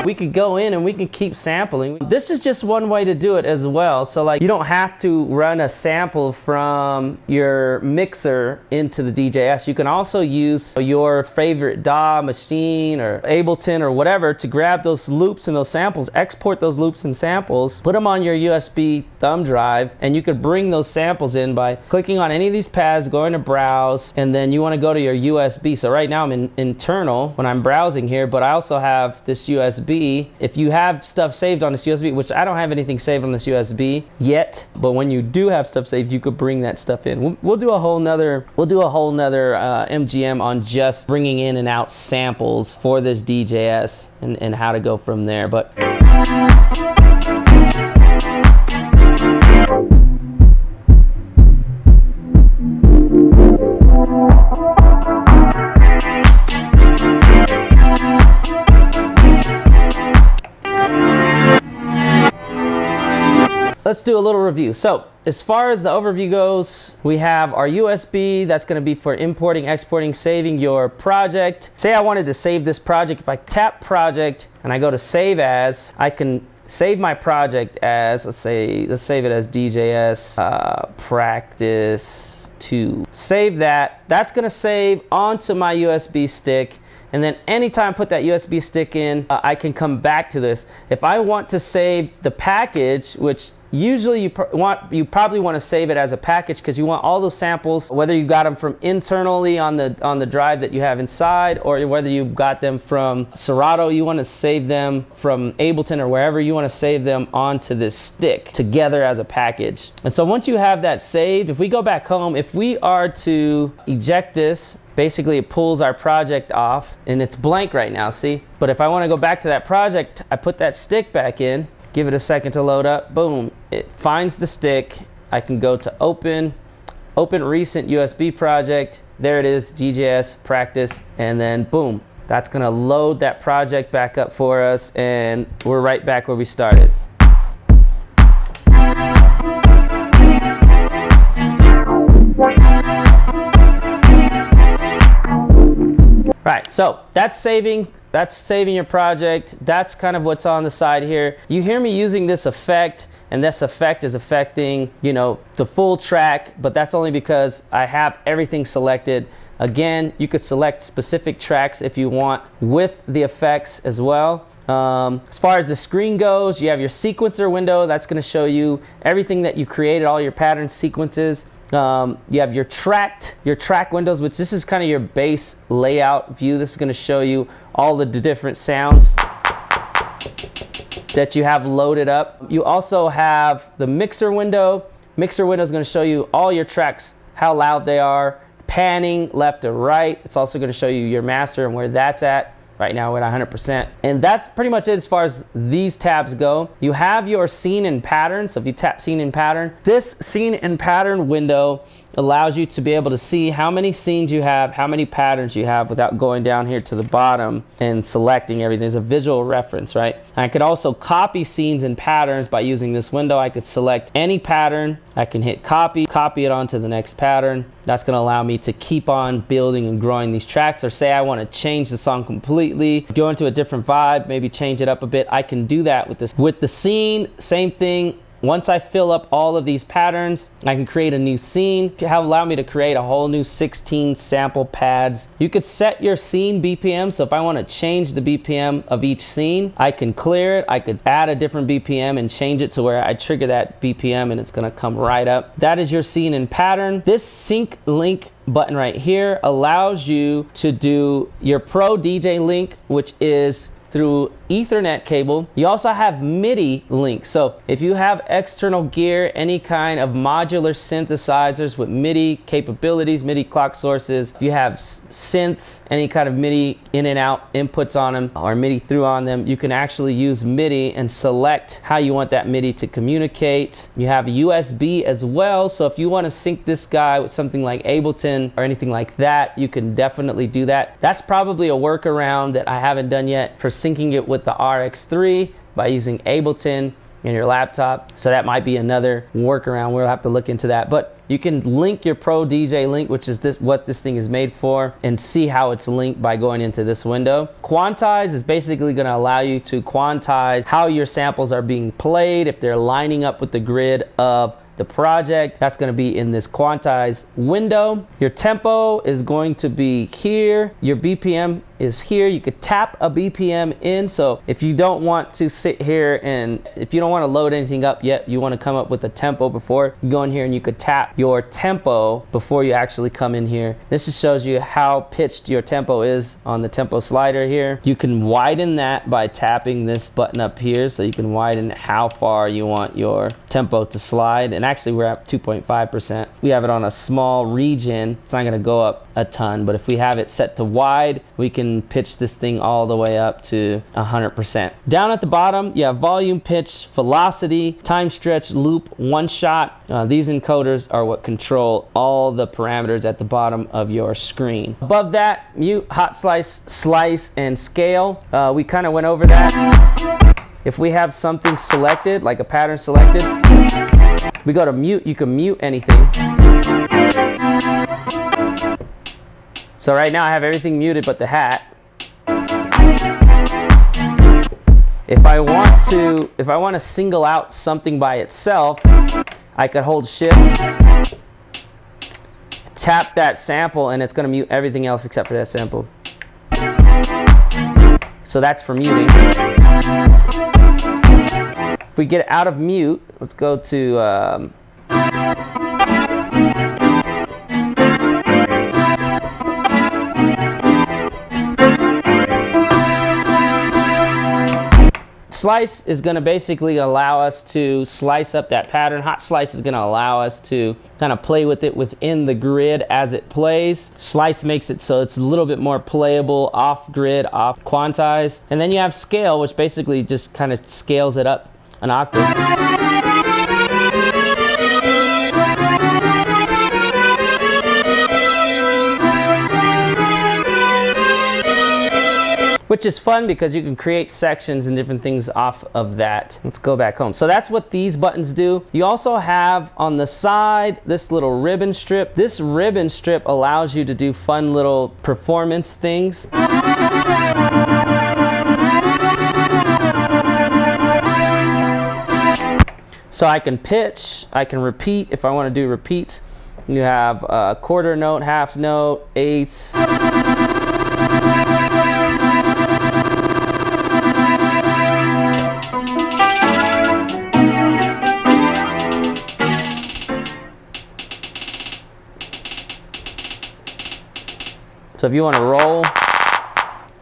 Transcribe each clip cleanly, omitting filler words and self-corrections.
we could go in and we can keep sampling. This is just one way to do it as well. So like you don't have to run a sample from your mixer into the DJS. You can also use your favorite DAW machine or Ableton or whatever to grab those loops and those samples, export those loops and samples, put them on your USB thumb drive, and you could bring those samples in by clicking on any of these pads, going to browse, and then you want to go to your USB. So right now I'm in internal when I'm browsing here, but I also have this USB. If you have stuff saved on this USB, which I don't have anything saved on this USB yet, but when you do have stuff saved, you could bring that stuff in. We'll do a whole nother MGM on just bringing in and out samples for this DJS and how to go from there. But let's do a little review. So as far as the overview goes, we have our USB. That's going to be for importing, exporting, saving your project. Say I wanted to save this project. If I tap project and I go to save as, I can save my project as, let's save it as DJS practice 2. Save that. That's going to save onto my USB stick. And then anytime I put that USB stick in, I can come back to this. If I want to save the package, which usually you probably want to save it as a package because you want all those samples, whether you got them from internally on the drive that you have inside, or whether you got them from Serato, you want to save them from Ableton or wherever, you want to save them onto this stick together as a package. And so once you have that saved, if we go back home, if we are to eject this, basically it pulls our project off and it's blank right now, see? But if I want to go back to that project, I put that stick back in, give it a second to load up, boom, it finds the stick. I can go to open recent USB project, there it is, DJS practice, and then boom, that's gonna load that project back up for us, and we're right back where we started. Right, so that's saving your project. That's kind of what's on the side here. You hear me using this effect, and this effect is affecting, you know, the full track, but that's only because I have everything selected. Again, you could select specific tracks if you want with the effects as well. As far as the screen goes, you have your sequencer window. That's going to show you everything that you created, all your pattern sequences. You have your track windows, which this is kind of your base layout view. This is going to show you all the different sounds that you have loaded up. You also have the mixer window. Mixer window is going to show you all your tracks, how loud they are, panning left to right. It's also going to show you your master and where that's at. Right now we're at 100%. And that's pretty much it as far as these tabs go. You have your scene and pattern. So if you tap scene and pattern, this scene and pattern window allows you to be able to see how many scenes you have, how many patterns you have without going down here to the bottom and selecting everything. There's a visual reference, right? I could also copy scenes and patterns by using this window. I could select any pattern. I can hit copy it onto the next pattern. That's gonna allow me to keep on building and growing these tracks. Or say I wanna change the song completely, go into a different vibe, maybe change it up a bit. I can do that with this. With the scene, same thing. Once I fill up all of these patterns, I can create a new scene. Allow me to create a whole new 16 sample pads. You could set your scene BPM. So if I want to change the BPM of each scene, I can clear it. I could add a different BPM and change it to where I trigger that BPM and it's going to come right up. That is your scene and pattern. This sync link button right here allows you to do your Pro DJ link, which is through Ethernet cable. You also have MIDI links. So if you have external gear, any kind of modular synthesizers with MIDI capabilities, MIDI clock sources, if you have synths, any kind of MIDI in and out inputs on them or MIDI through on them, you can actually use MIDI and select how you want that MIDI to communicate. You have USB as well. So if you want to sync this guy with something like Ableton or anything like that, you can definitely do that. That's probably a workaround that I haven't done yet for syncing it with the RX3 by using Ableton in your laptop. So that might be another workaround. We'll have to look into that. But You can link your Pro DJ link, which is what this thing is made for, and see how it's linked by going into this window. Quantize is basically going to allow you to quantize how your samples are being played, if they're lining up with the grid of the project. That's going to be in this quantize window. Your tempo is going to be here. Your BPM is here. You could tap a BPM in. So if you don't want to sit here and if you don't want to load anything up yet, you want to come up with a tempo before, you go in here and you could tap your tempo before you actually come in here. This just shows you how pitched your tempo is on the tempo slider here. You can widen that by tapping this button up here. So you can widen how far you want your tempo to slide. And actually we're at 2.5%. We have it on a small region. It's not going to go up a ton, but if we have it set to wide, we can pitch this thing all the way up to 100%. Down at the bottom, you have volume, pitch, velocity, time stretch, loop, one shot. These encoders are what control all the parameters at the bottom of your screen. Above that, mute, hot slice, slice, and scale. We kind of went over that. If we have something selected, like a pattern selected, we go to mute. You can mute anything. So right now I have everything muted but the hat. If I want to single out something by itself, I could hold shift, tap that sample, and it's going to mute everything else except for that sample. So that's for muting. If we get out of mute, let's go to slice is going to basically allow us to slice up that pattern. Hot slice is going to allow us to kind of play with it within the grid as it plays. Slice makes it so it's a little bit more playable off grid, off quantize. And then you have scale, which basically just kind of scales it up an octave. Which is fun because you can create sections and different things off of that. Let's go back home. So that's what these buttons do. You also have on the side this little ribbon strip. This ribbon strip allows you to do fun little performance things. So I can pitch, I can repeat if I want to do repeats. You have a quarter note, half note, eighths. So if you want to roll,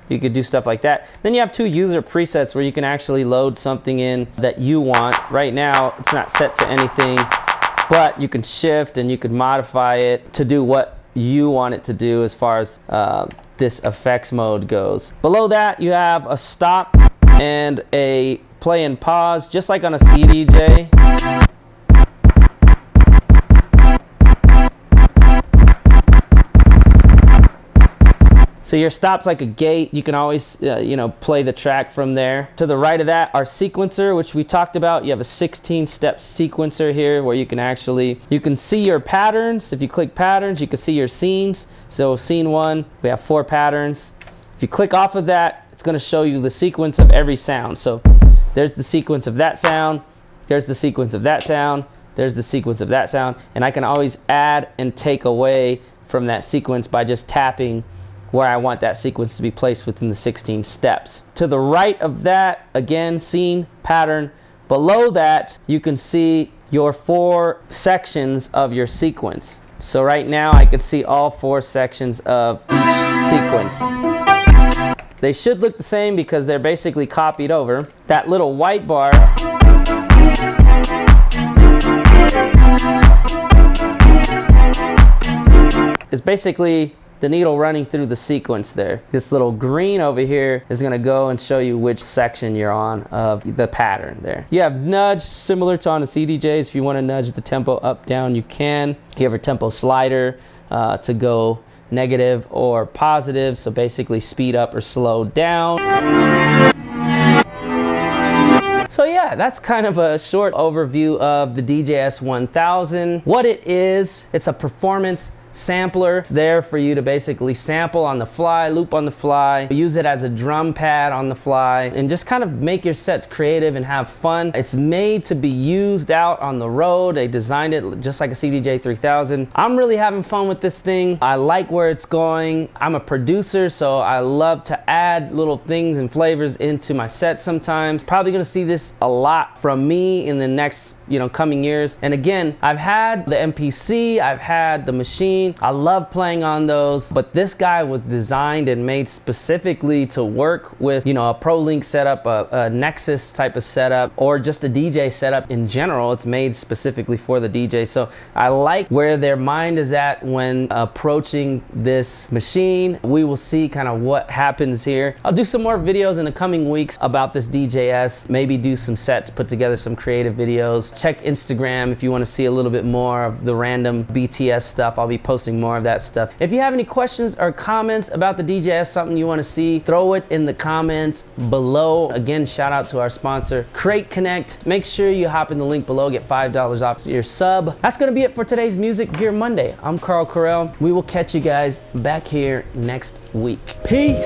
you could do stuff like that. Then you have two user presets where you can actually load something in that you want. Right now, it's not set to anything, but you can shift and you could modify it to do what you want it to do as far as this effects mode goes. Below that, you have a stop and a play and pause, just like on a CDJ. So your stop's like a gate. You can always, play the track from there. To the right of that, our sequencer, which we talked about. You have a 16-step sequencer here where you can see your patterns. If you click patterns, you can see your scenes. So scene 1, we have 4 patterns. If you click off of that, it's going to show you the sequence of every sound. So there's the sequence of that sound. There's the sequence of that sound. There's the sequence of that sound. And I can always add and take away from that sequence by just tapping where I want that sequence to be placed within the 16 steps. To the right of that, again, scene, pattern. Below that, you can see your 4 sections of your sequence. So right now, I can see all 4 sections of each sequence. They should look the same because they're basically copied over. That little white bar is basically the needle running through the sequence there. This little green over here is going to go and show you which section you're on of the pattern there. You have nudge, similar to on the CDJs. If you want to nudge the tempo up, down, you can. You have a tempo slider to go negative or positive, so basically speed up or slow down. So yeah, that's kind of a short overview of the DJS-1000. What it is, it's a performance sampler. It's there for you to basically sample on the fly, loop on the fly, use it as a drum pad on the fly, and just kind of make your sets creative and have fun. It's made to be used out on the road. They designed it just like a CDJ-3000. I'm really having fun with this thing. I like where it's going. I'm a producer, so I love to add little things and flavors into my set sometimes. Probably gonna see this a lot from me in the next, coming years. And again, I've had the MPC, I've had the machine. I love playing on those, but this guy was designed and made specifically to work with, a ProLink setup, a Nexus type of setup, or just a DJ setup in general. It's made specifically for the DJ. So I like where their mind is at when approaching this machine. We will see kind of what happens here. I'll do some more videos in the coming weeks about this DJS, maybe do some sets, put together some creative videos. Check Instagram if you want to see a little bit more of the random BTS stuff. I'll be posting more of that stuff. If you have any questions or comments about the DJS, something you want to see, throw it in the comments below. Again, shout out to our sponsor, Crate Connect. Make sure you hop in the link below, get $5 off your sub. That's going to be it for today's Music Gear Monday. I'm Carl Correll. We will catch you guys back here next week. Peace.